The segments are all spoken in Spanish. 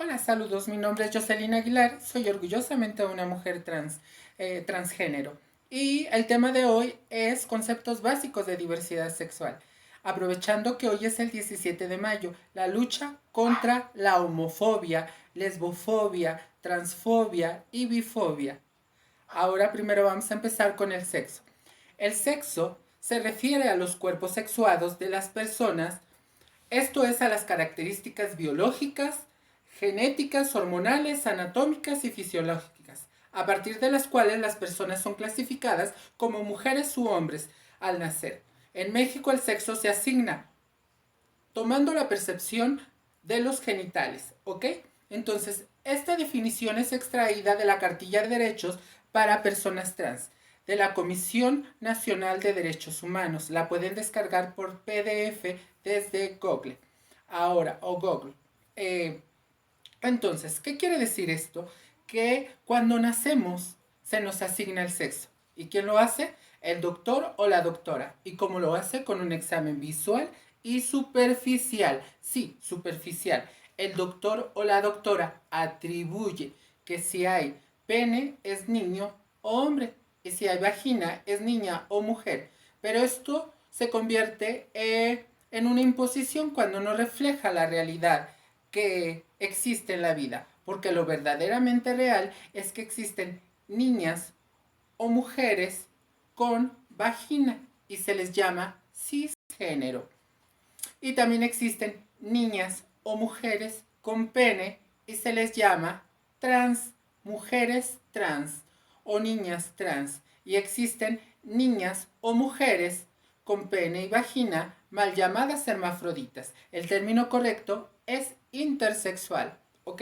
Hola, saludos. Mi nombre es Jocelyn Aguilar. Soy orgullosamente una mujer transgénero. Y el tema de hoy es conceptos básicos de diversidad sexual. Aprovechando que hoy es el 17 de mayo, la lucha contra la homofobia, lesbofobia, transfobia y bifobia. Ahora primero vamos a empezar con el sexo. El sexo se refiere a los cuerpos sexuados de las personas, esto es a las características biológicas, genéticas, hormonales, anatómicas y fisiológicas, a partir de las cuales las personas son clasificadas como mujeres u hombres al nacer. En México el sexo se asigna tomando la percepción de los genitales, ¿ok? Entonces, esta definición es extraída de la Cartilla de Derechos para Personas Trans, de la Comisión Nacional de Derechos Humanos. La pueden descargar por PDF desde Google. Ahora, o Google. Entonces, ¿qué quiere decir esto? Que cuando nacemos se nos asigna el sexo. ¿Y quién lo hace? El doctor o la doctora. ¿Y cómo lo hace? Con un examen visual y superficial. Sí, superficial. El doctor o la doctora atribuye que si hay pene es niño o hombre y si hay vagina es niña o mujer. Pero esto se convierte en una imposición cuando no refleja la realidad que existe en la vida, porque lo verdaderamente real es que existen niñas o mujeres con vagina y se les llama cisgénero. Y también existen niñas o mujeres con pene y se les llama trans, mujeres trans o niñas trans. Y existen niñas o mujeres con pene y vagina mal llamadas hermafroditas. El término correcto es intersexual, ¿ok?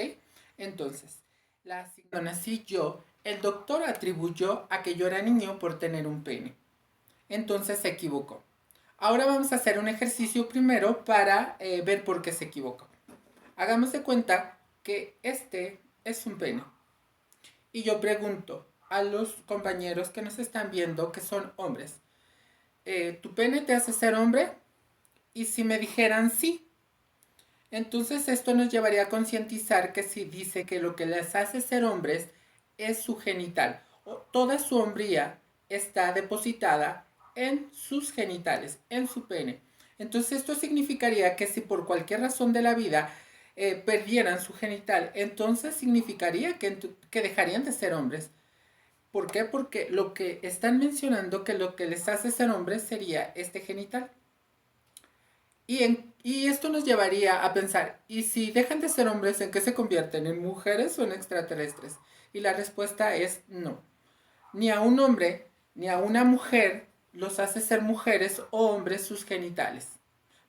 Entonces, cuando nací yo, el doctor atribuyó a que yo era niño por tener un pene. Entonces se equivocó. Ahora vamos a hacer un ejercicio primero para ver por qué se equivocó. Hagamos de cuenta que este es un pene. Y yo pregunto a los compañeros que nos están viendo que son hombres, ¿tu pene te hace ser hombre? Y si me dijeran sí, entonces esto nos llevaría a concientizar que si dice que lo que les hace ser hombres es su genital, o toda su hombría está depositada en sus genitales, en su pene. Entonces esto significaría que si por cualquier razón de la vida perdieran su genital, entonces significaría que dejarían de ser hombres. ¿Por qué? Porque lo que están mencionando que lo que les hace ser hombres sería este genital. Y esto nos llevaría a pensar, ¿y si dejan de ser hombres, en qué se convierten? ¿En mujeres o en extraterrestres? Y la respuesta es no. Ni a un hombre ni a una mujer los hace ser mujeres o hombres sus genitales.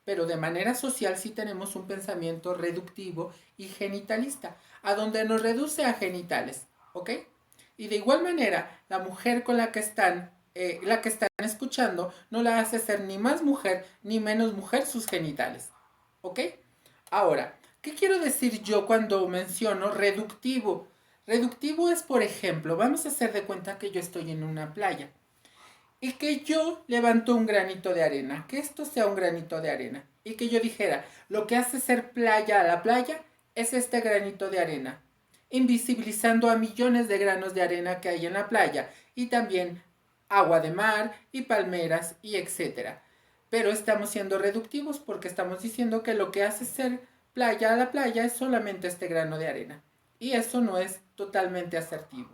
Pero de manera social sí tenemos un pensamiento reductivo y genitalista, a donde nos reduce a genitales, ¿ok? Y de igual manera, la que están escuchando no la hace ser ni más mujer ni menos mujer sus genitales, ¿ok? Ahora, ¿qué quiero decir yo cuando menciono reductivo? Reductivo es, por ejemplo, vamos a hacer de cuenta que yo estoy en una playa y que yo levanto un granito de arena, que esto sea un granito de arena, y que yo dijera, lo que hace ser playa a la playa es este granito de arena, invisibilizando a millones de granos de arena que hay en la playa, y también agua de mar y palmeras y etcétera. Pero estamos siendo reductivos porque estamos diciendo que lo que hace ser playa a la playa es solamente este grano de arena. Y eso no es totalmente asertivo.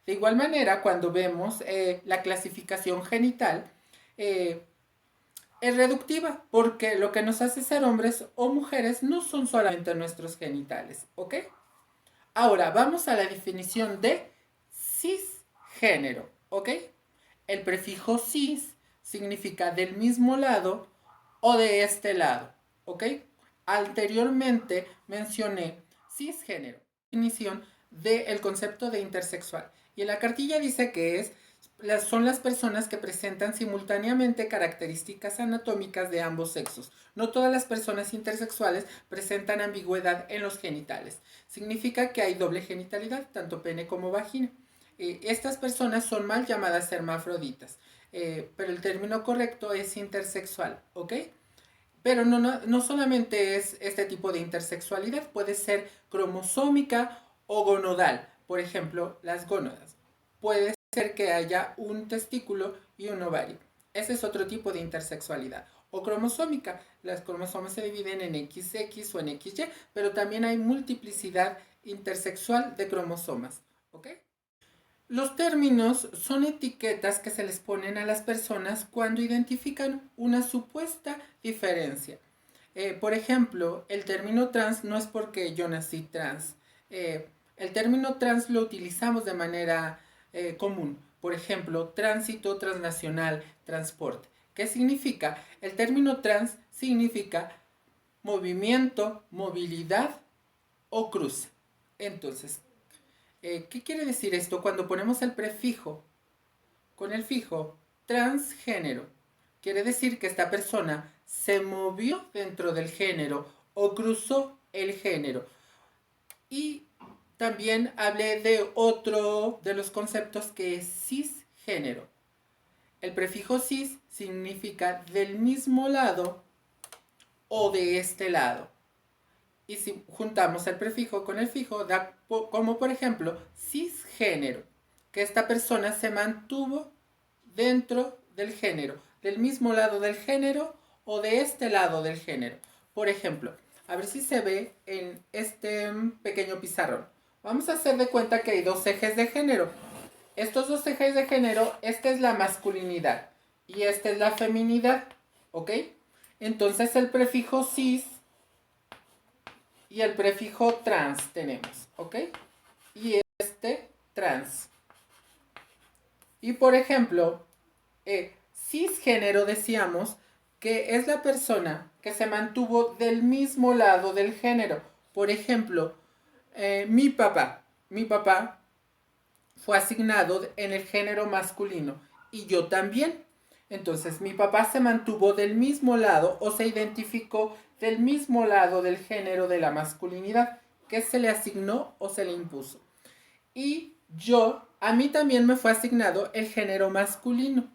De igual manera, cuando vemos la clasificación genital, eh, es reductiva, porque lo que nos hace ser hombres o mujeres no son solamente nuestros genitales, ¿ok? Ahora, vamos a la definición de cisgénero, ¿ok? El prefijo cis significa del mismo lado o de este lado, ¿ok? Anteriormente mencioné cisgénero, definición del concepto de intersexual. Y en la cartilla dice que son las personas que presentan simultáneamente características anatómicas de ambos sexos. No todas las personas intersexuales presentan ambigüedad en los genitales. Significa que hay doble genitalidad, tanto pene como vagina. Estas personas son mal llamadas hermafroditas, pero el término correcto es intersexual, ¿ok? Pero no solamente es este tipo de intersexualidad, puede ser cromosómica o gonodal. Por ejemplo, las gónadas. Puede ser que haya un testículo y un ovario. Ese es otro tipo de intersexualidad. O cromosómica. Las cromosomas se dividen en XX o en XY, pero también hay multiplicidad intersexual de cromosomas. ¿Ok? Los términos son etiquetas que se les ponen a las personas cuando identifican una supuesta diferencia. Por ejemplo, el término trans no es porque yo nací trans. El término trans lo utilizamos de manera común. Por ejemplo, tránsito transnacional, transporte. ¿Qué significa? El término trans significa movimiento, movilidad o cruce. Entonces, ¿qué quiere decir esto? Cuando ponemos el prefijo con el fijo transgénero, quiere decir que esta persona se movió dentro del género o cruzó el género. Y también hablé de otro de los conceptos que es cisgénero. El prefijo cis significa del mismo lado o de este lado. Y si juntamos el prefijo con el fijo, da como por ejemplo cisgénero, que esta persona se mantuvo dentro del género, del mismo lado del género o de este lado del género. Por ejemplo, a ver si se ve en este pequeño pizarrón. Vamos a hacer de cuenta que hay dos ejes de género. Estos dos ejes de género, esta es la masculinidad y esta es la feminidad, ¿ok? Entonces el prefijo cis y el prefijo trans tenemos, ¿ok? Y este trans. Y por ejemplo, cisgénero decíamos que es la persona que se mantuvo del mismo lado del género. Por ejemplo, mi papá fue asignado en el género masculino y yo también. Entonces mi papá se mantuvo del mismo lado o se identificó del mismo lado del género de la masculinidad que se le asignó o se le impuso. Y a mí también me fue asignado el género masculino,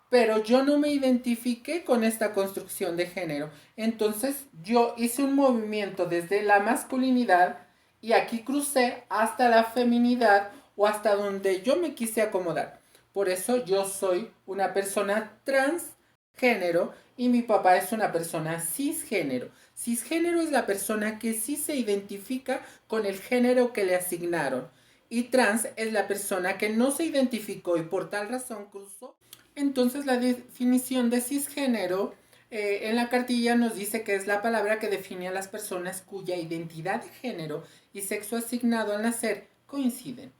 pero yo no me identifiqué con esta construcción de género. Entonces yo hice un movimiento desde la masculinidad y aquí crucé hasta la feminidad o hasta donde yo me quise acomodar. Por eso yo soy una persona transgénero y mi papá es una persona cisgénero. Cisgénero es la persona que sí se identifica con el género que le asignaron. Y trans es la persona que no se identificó y por tal razón cruzó. Entonces la definición de cisgénero en la cartilla nos dice que es la palabra que define a las personas cuya identidad de género y sexo asignado al nacer coinciden.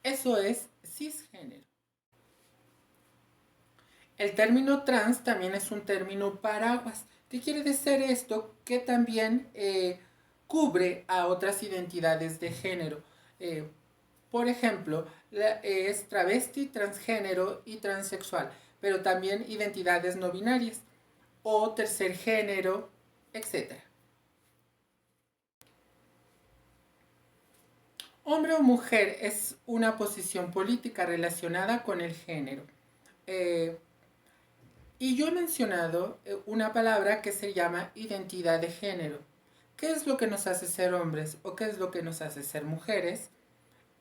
Eso es cisgénero. El término trans también es un término paraguas. ¿Qué quiere decir esto? Que también cubre a otras identidades de género. Por ejemplo, es travesti, transgénero y transexual, pero también identidades no binarias o tercer género, etc. Hombre o mujer es una posición política relacionada con el género. Eh, y yo he mencionado una palabra que se llama identidad de género. ¿Qué es lo que nos hace ser hombres o qué es lo que nos hace ser mujeres?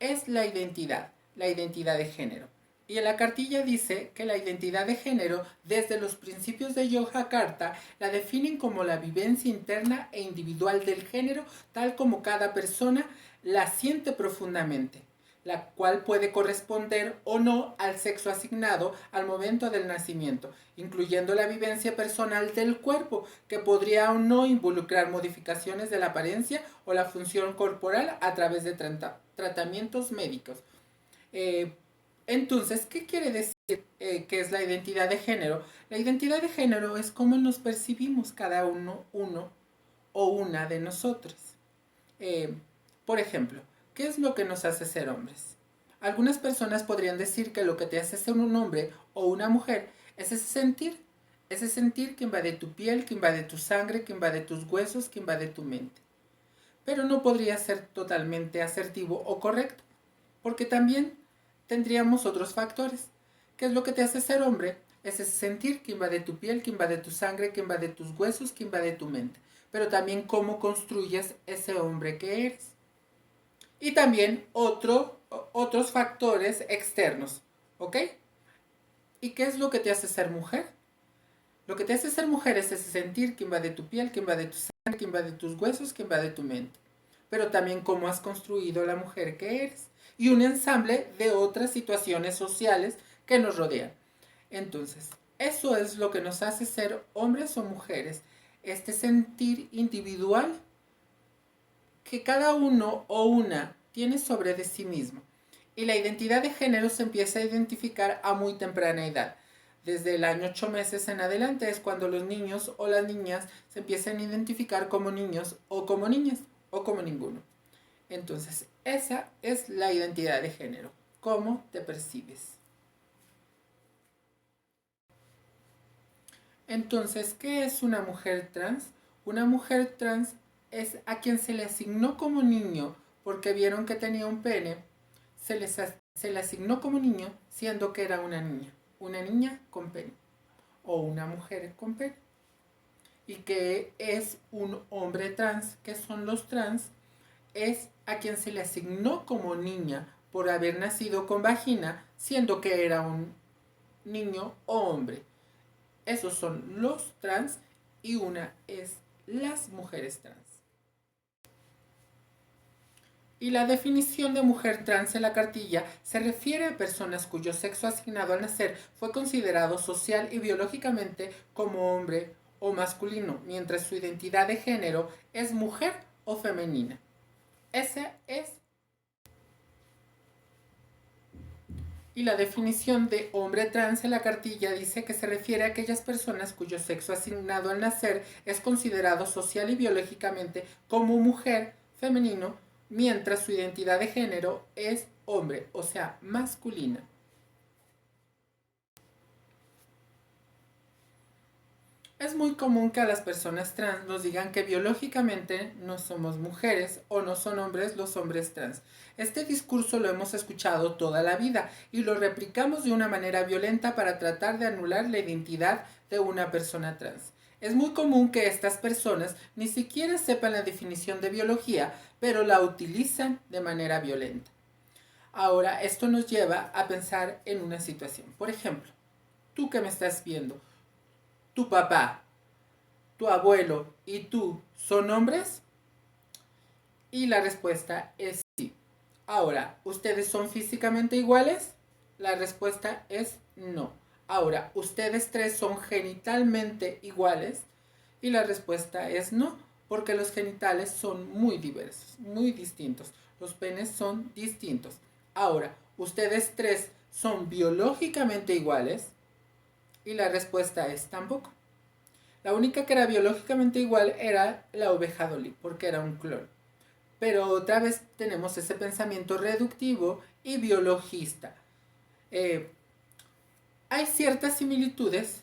Es la identidad de género. Y en la cartilla dice que la identidad de género, desde los principios de Yogyakarta, la definen como la vivencia interna e individual del género, tal como cada persona la siente profundamente, la cual puede corresponder o no al sexo asignado al momento del nacimiento, incluyendo la vivencia personal del cuerpo, que podría o no involucrar modificaciones de la apariencia o la función corporal a través de tratamientos médicos. Eh, entonces, ¿qué quiere decir que es la identidad de género? La identidad de género es cómo nos percibimos cada uno o una de nosotros. Eh, por ejemplo, ¿qué es lo que nos hace ser hombres? Algunas personas podrían decir que lo que te hace ser un hombre o una mujer es ese sentir que invade tu piel, que invade tu sangre, que invade tus huesos, que invade tu mente. Pero no podría ser totalmente asertivo o correcto, porque también tendríamos otros factores. ¿Qué es lo que te hace ser hombre? Es ese sentir que invade tu piel, que invade tu sangre, que invade tus huesos, que invade tu mente. Pero también cómo construyes ese hombre que eres. Y también otros factores externos, ¿ok? ¿Y qué es lo que te hace ser mujer? Lo que te hace ser mujer es ese sentir que invade tu piel, que invade tu sangre, que invade tus huesos, que invade tu mente. Pero también cómo has construido la mujer que eres. Y un ensamble de otras situaciones sociales que nos rodean. Entonces, eso es lo que nos hace ser hombres o mujeres. Este sentir individual que cada uno o una tiene sobre de sí mismo. Y la identidad de género se empieza a identificar a muy temprana edad. Desde el año 8 meses en adelante es cuando los niños o las niñas se empiezan a identificar como niños o como niñas o como ninguno. Entonces, esa es la identidad de género. ¿Cómo te percibes? Entonces, ¿qué es una mujer trans? Una mujer trans es a quien se le asignó como niño porque vieron que tenía un pene, se le asignó como niño siendo que era una niña con pene o una mujer con pene. Y que es un hombre trans, que son los trans, es a quien se le asignó como niña por haber nacido con vagina, siendo que era un niño o hombre. Esos son los trans y una es las mujeres trans. Y la definición de mujer trans en la cartilla se refiere a personas cuyo sexo asignado al nacer fue considerado social y biológicamente como hombre o masculino, mientras su identidad de género es mujer o femenina. Esa es. Y la definición de hombre trans en la cartilla dice que se refiere a aquellas personas cuyo sexo asignado al nacer es considerado social y biológicamente como mujer, femenino, mientras su identidad de género es hombre, o sea, masculina. Es muy común que a las personas trans nos digan que biológicamente no somos mujeres o no son hombres los hombres trans. Este discurso lo hemos escuchado toda la vida y lo replicamos de una manera violenta para tratar de anular la identidad de una persona trans. Es muy común que estas personas ni siquiera sepan la definición de biología, pero la utilizan de manera violenta. Ahora, esto nos lleva a pensar en una situación. Por ejemplo, tú que me estás viendo, tu papá, tu abuelo y tú son hombres? Y la respuesta es sí. Ahora, ¿ustedes son físicamente iguales? La respuesta es no. Ahora, ¿ustedes tres son genitalmente iguales? Y la respuesta es no, porque los genitales son muy diversos, muy distintos. Los penes son distintos. Ahora, ¿ustedes tres son biológicamente iguales? Y la respuesta es tampoco. La única que era biológicamente igual era la oveja Dolly, porque era un clon. Pero otra vez tenemos ese pensamiento reductivo y biologista. Eh, Hay ciertas similitudes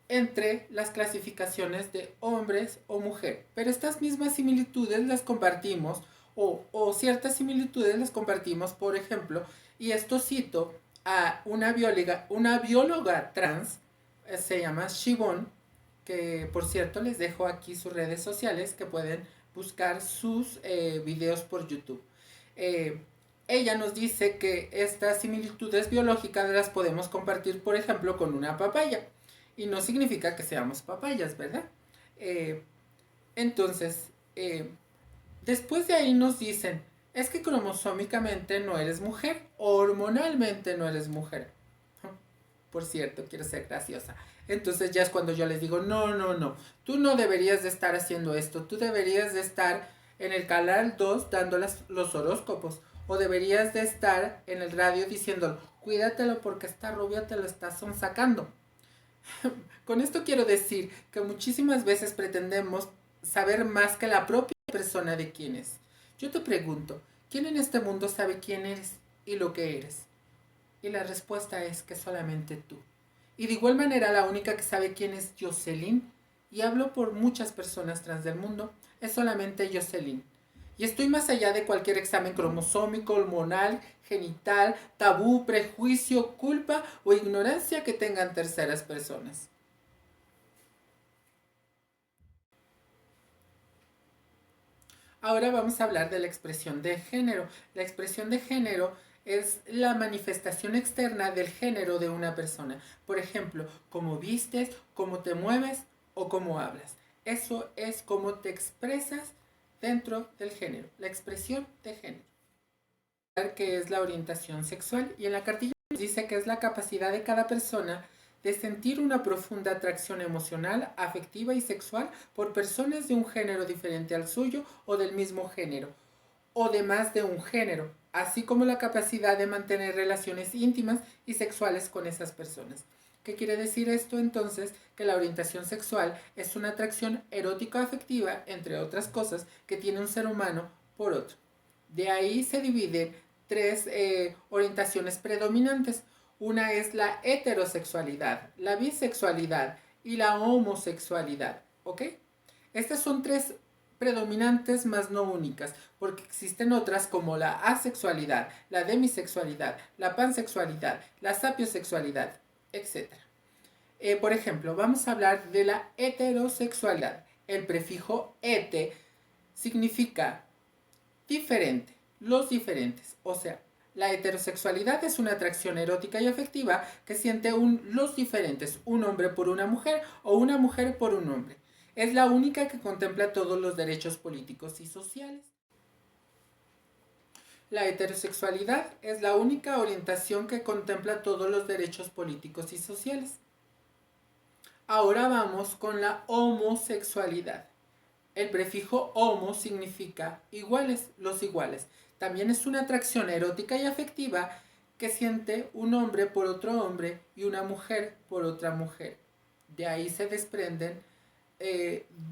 entre las clasificaciones de hombres o mujer, pero estas mismas similitudes las compartimos o ciertas similitudes las compartimos, por ejemplo, y esto cito a una bióloga trans, se llama Shibon, que por cierto les dejo aquí sus redes sociales que pueden buscar sus videos por YouTube. Eh, Ella nos dice que estas similitudes biológicas las podemos compartir, por ejemplo, con una papaya. Y no significa que seamos papayas, ¿verdad? Eh, entonces, después de ahí nos dicen, es que cromosómicamente no eres mujer, hormonalmente no eres mujer. Por cierto, quiero ser graciosa. Entonces ya es cuando yo les digo, no, no, no, tú no deberías de estar haciendo esto, tú deberías de estar en el canal 2 dando los horóscopos, o deberías de estar en el radio diciendo, cuídatelo porque esta rubia te lo está sacando. Con esto quiero decir que muchísimas veces pretendemos saber más que la propia persona de quién es. Yo te pregunto, ¿quién en este mundo sabe quién eres y lo que eres? Y la respuesta es que solamente tú. Y de igual manera la única que sabe quién es Jocelyn, y hablo por muchas personas trans del mundo, es solamente Jocelyn. Y estoy más allá de cualquier examen cromosómico, hormonal, genital, tabú, prejuicio, culpa o ignorancia que tengan terceras personas. Ahora vamos a hablar de la expresión de género. La expresión de género es la manifestación externa del género de una persona. Por ejemplo, cómo vistes, cómo te mueves o cómo hablas. Eso es cómo te expresas dentro del género, la expresión de género. Que es la orientación sexual y en la cartilla nos dice que es la capacidad de cada persona de sentir una profunda atracción emocional, afectiva y sexual por personas de un género diferente al suyo o del mismo género, o de más de un género, así como la capacidad de mantener relaciones íntimas y sexuales con esas personas. ¿Qué quiere decir esto entonces? Que la orientación sexual es una atracción erótica afectiva, entre otras cosas, que tiene un ser humano por otro. De ahí se dividen tres orientaciones predominantes. Una es la heterosexualidad, la bisexualidad y la homosexualidad. ¿Ok? Estas son tres predominantes más no únicas, porque existen otras como la asexualidad, la demisexualidad, la pansexualidad, la sapiosexualidad, etc. Por ejemplo, vamos a hablar de la heterosexualidad. El prefijo ete significa diferente, los diferentes. O sea, la heterosexualidad es una atracción erótica y afectiva que siente los diferentes, un hombre por una mujer o una mujer por un hombre. Es la única que contempla todos los derechos políticos y sociales. La heterosexualidad es la única orientación que contempla todos los derechos políticos y sociales. Ahora vamos con la homosexualidad. El prefijo homo significa iguales, los iguales. También es una atracción erótica y afectiva que siente un hombre por otro hombre y una mujer por otra mujer. De ahí se desprenden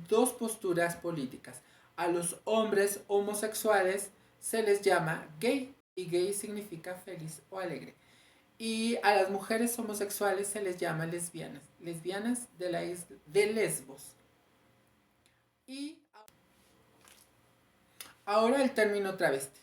dos posturas políticas. A los hombres homosexuales se les llama gay y gay significa feliz o alegre. Y a las mujeres homosexuales se les llama lesbianas, lesbianas de la isla de Lesbos. Y ahora el término travesti.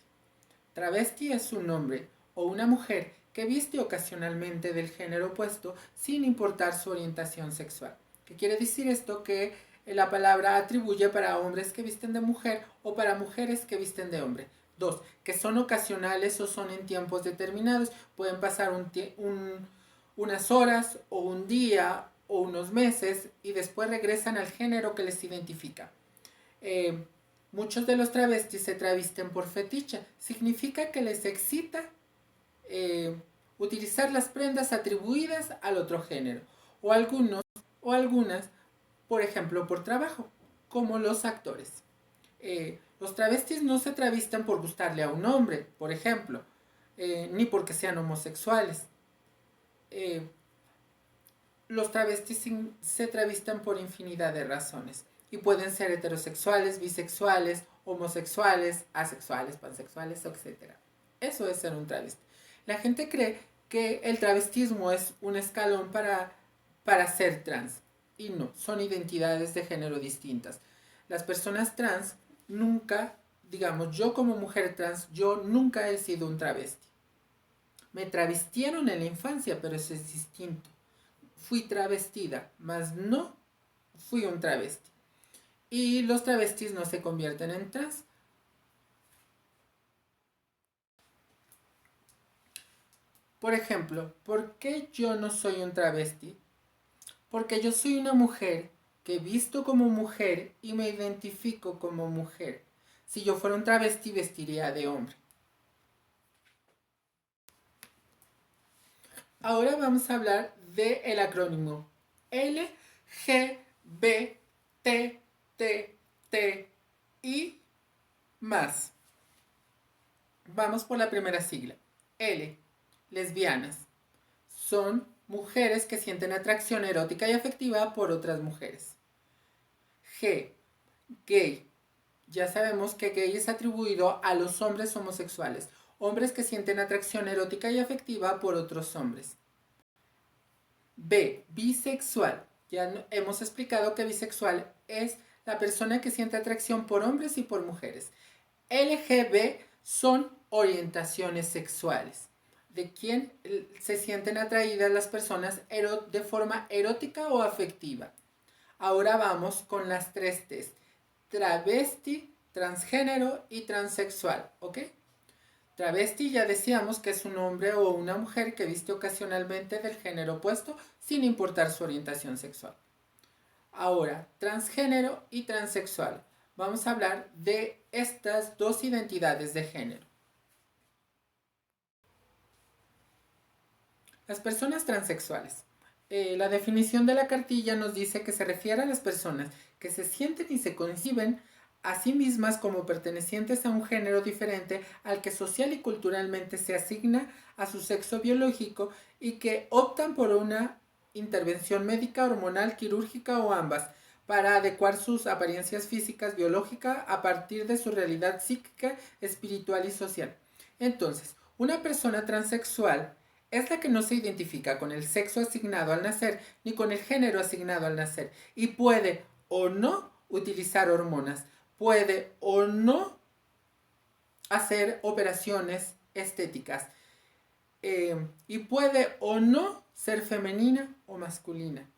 Travesti es un hombre o una mujer que viste ocasionalmente del género opuesto sin importar su orientación sexual. ¿Qué quiere decir esto? Que la palabra atribuye para hombres que visten de mujer o para mujeres que visten de hombre. Dos, que son ocasionales o son en tiempos determinados. Pueden pasar unas horas o un día o unos meses y después regresan al género que les identifica. Muchos de los travestis se travisten por fetiche. Significa que les excita utilizar las prendas atribuidas al otro género. O algunos o algunas, por ejemplo, por trabajo, como los actores. Los travestis no se travisten por gustarle a un hombre, por ejemplo, ni porque sean homosexuales. Los travestis se travisten por infinidad de razones y pueden ser heterosexuales, bisexuales, homosexuales, asexuales, pansexuales, etc. Eso es ser un travesti. La gente cree que el travestismo es un escalón para ser trans y no, son identidades de género distintas. Las personas trans nunca, digamos, yo como mujer trans, yo nunca he sido un travesti. Me travistieron en la infancia, pero eso es distinto. Fui travestida, mas no fui un travesti. Y los travestis no se convierten en trans. Por ejemplo, ¿por qué yo no soy un travesti? Porque yo soy una mujer que visto como mujer y me identifico como mujer. Si yo fuera un travesti, vestiría de hombre. Ahora vamos a hablar del acrónimo L, G, B, T, T, T, I, más. Vamos por la primera sigla. L, lesbianas. Son mujeres que sienten atracción erótica y afectiva por otras mujeres. G, gay. Ya sabemos que gay es atribuido a los hombres homosexuales, hombres que sienten atracción erótica y afectiva por otros hombres. B, bisexual. Ya hemos explicado que bisexual es la persona que siente atracción por hombres y por mujeres. LGB son orientaciones sexuales, de quien se sienten atraídas las personas de forma erótica o afectiva. Ahora vamos con las tres T's: travesti, transgénero y transexual, ¿ok? Travesti ya decíamos que es un hombre o una mujer que viste ocasionalmente del género opuesto sin importar su orientación sexual. Ahora, transgénero y transexual. Vamos a hablar de estas dos identidades de género. Las personas transexuales. La definición de la cartilla nos dice que se refiere a las personas que se sienten y se conciben a sí mismas como pertenecientes a un género diferente al que social y culturalmente se asigna a su sexo biológico y que optan por una intervención médica, hormonal, quirúrgica o ambas para adecuar sus apariencias físicas, biológicas a partir de su realidad psíquica, espiritual y social. Entonces, una persona transexual es la que no se identifica con el sexo asignado al nacer ni con el género asignado al nacer y puede o no utilizar hormonas, puede o no hacer operaciones estéticas y puede o no ser femenina o masculina.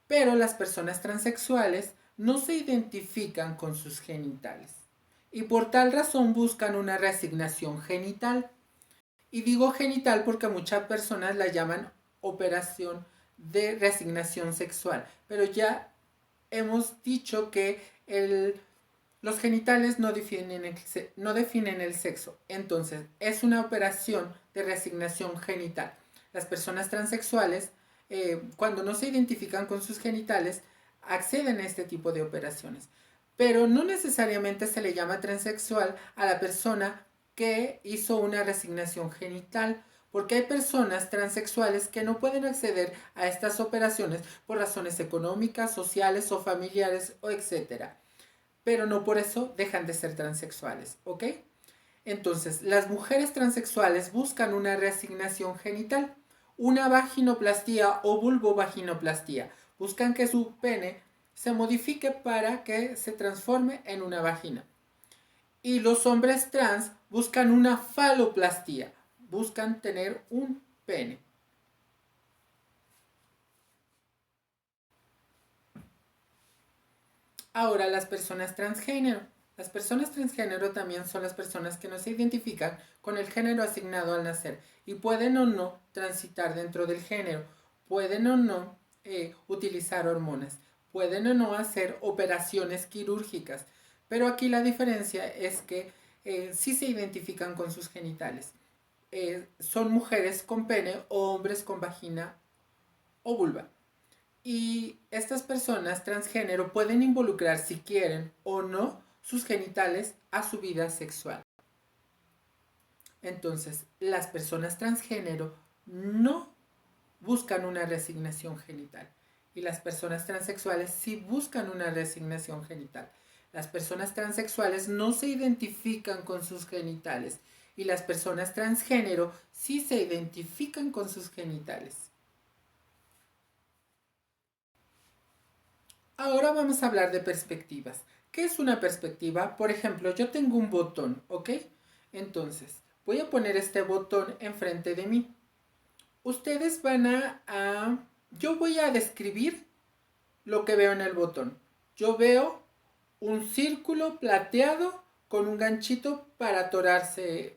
Pero las personas transexuales no se identifican con sus genitales y por tal razón buscan una reasignación genital. Y digo genital porque muchas personas la llaman operación de reasignación sexual. Pero ya hemos dicho que los genitales no definen el sexo. Entonces, es una operación de reasignación genital. Las personas transexuales, cuando no se identifican con sus genitales, acceden a este tipo de operaciones. Pero no necesariamente se le llama transexual a la persona que hizo una reasignación genital, porque hay personas transexuales que no pueden acceder a estas operaciones por razones económicas, sociales o familiares o etcétera. Pero no por eso dejan de ser transexuales, ¿ok? Entonces, las mujeres transexuales buscan una reasignación genital, una vaginoplastía o vulvovaginoplastia. Buscan que su pene se modifique para que se transforme en una vagina. Y los hombres trans buscan una faloplastía, buscan tener un pene. Ahora, las personas transgénero. Las personas transgénero también son las personas que no se identifican con el género asignado al nacer y pueden o no transitar dentro del género, pueden o no utilizar hormonas, pueden o no hacer operaciones quirúrgicas, pero aquí la diferencia es que sí se identifican con sus genitales. Son mujeres con pene o hombres con vagina o vulva. Y estas personas transgénero pueden involucrar, si quieren o no, sus genitales a su vida sexual. Entonces, las personas transgénero no buscan una reasignación genital. Y las personas transexuales sí buscan una reasignación genital. Las personas transexuales no se identifican con sus genitales. Y las personas transgénero sí se identifican con sus genitales. Ahora vamos a hablar de perspectivas. ¿Qué es una perspectiva? Por ejemplo, yo tengo un botón, ¿ok? Entonces, voy a poner este botón enfrente de mí. Ustedes van yo voy a describir lo que veo en el botón. Yo veo un círculo plateado con un ganchito para atorarse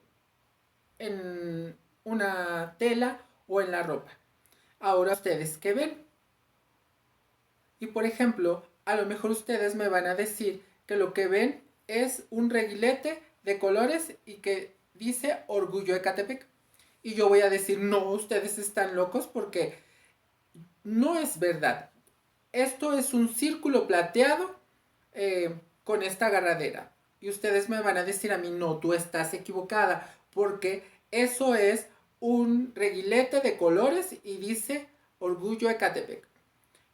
en una tela o en la ropa. Ahora ustedes, ¿qué ven? Y por ejemplo, a lo mejor ustedes me van a decir que lo que ven es un reguilete de colores y que dice Orgullo Ecatepec. Y yo voy a decir, no, ustedes están locos porque no es verdad. Esto es un círculo plateado con esta agarradera. Y ustedes me van a decir a mí, no, tú estás equivocada porque eso es un reguilete de colores y dice Orgullo Ecatepec.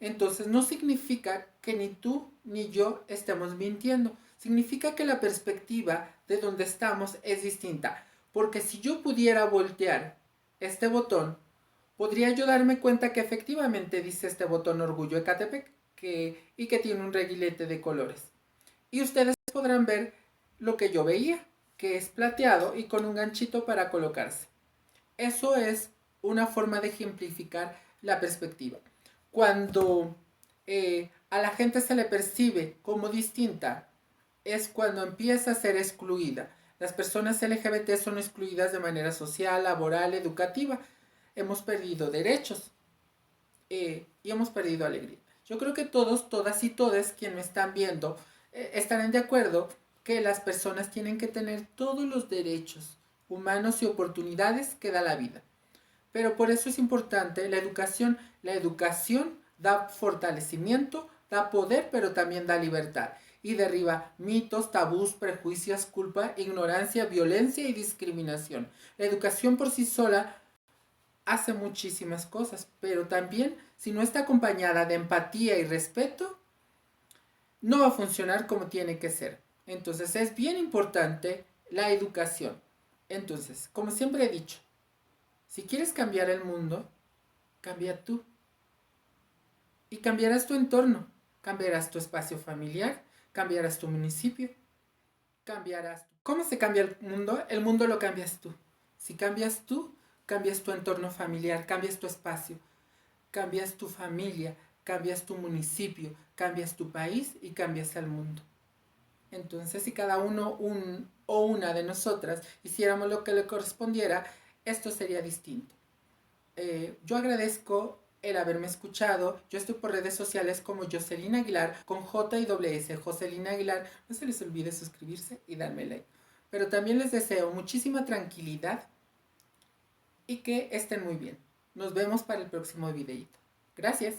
Entonces no significa que ni tú ni yo estemos mintiendo. Significa que la perspectiva de donde estamos es distinta. Porque si yo pudiera voltear este botón, podría yo darme cuenta que efectivamente dice este botón Orgullo Ecatepec y que tiene un reguilete de colores. Y ustedes podrán ver lo que yo veía, que es plateado y con un ganchito para colocarse. Eso es una forma de ejemplificar la perspectiva. Cuando a la gente se le percibe como distinta, es cuando empieza a ser excluida. Las personas LGBT son excluidas de manera social, laboral, educativa. Hemos perdido derechos y hemos perdido alegría. Yo creo que todos, todas y todes quienes me están viendo estarán de acuerdo que las personas tienen que tener todos los derechos humanos y oportunidades que da la vida. Pero por eso es importante la educación. La educación da fortalecimiento, da poder, pero también da libertad. Y derriba mitos, tabús, prejuicios, culpa, ignorancia, violencia y discriminación. La educación por sí sola hace muchísimas cosas, pero también si no está acompañada de empatía y respeto, no va a funcionar como tiene que ser. Entonces es bien importante la educación. Entonces, como siempre he dicho, si quieres cambiar el mundo, cambia tú. Y cambiarás tu entorno, cambiarás tu espacio familiar, cambiarás tu municipio, cambiarás. ¿Cómo se cambia el mundo? El mundo lo cambias tú. Si cambias tú, cambias tu entorno familiar, cambias tu espacio, cambias tu familia, cambias tu municipio, cambias tu país y cambias el mundo. Entonces, si cada uno o una de nosotras hiciéramos lo que le correspondiera, esto sería distinto. Yo agradezco el haberme escuchado. Yo estoy por redes sociales como Jocelyn Aguilar con J y doble S, Jocelyn Aguilar. No se les olvide suscribirse y darme like. Pero también les deseo muchísima tranquilidad y que estén muy bien. Nos vemos para el próximo videito. Gracias.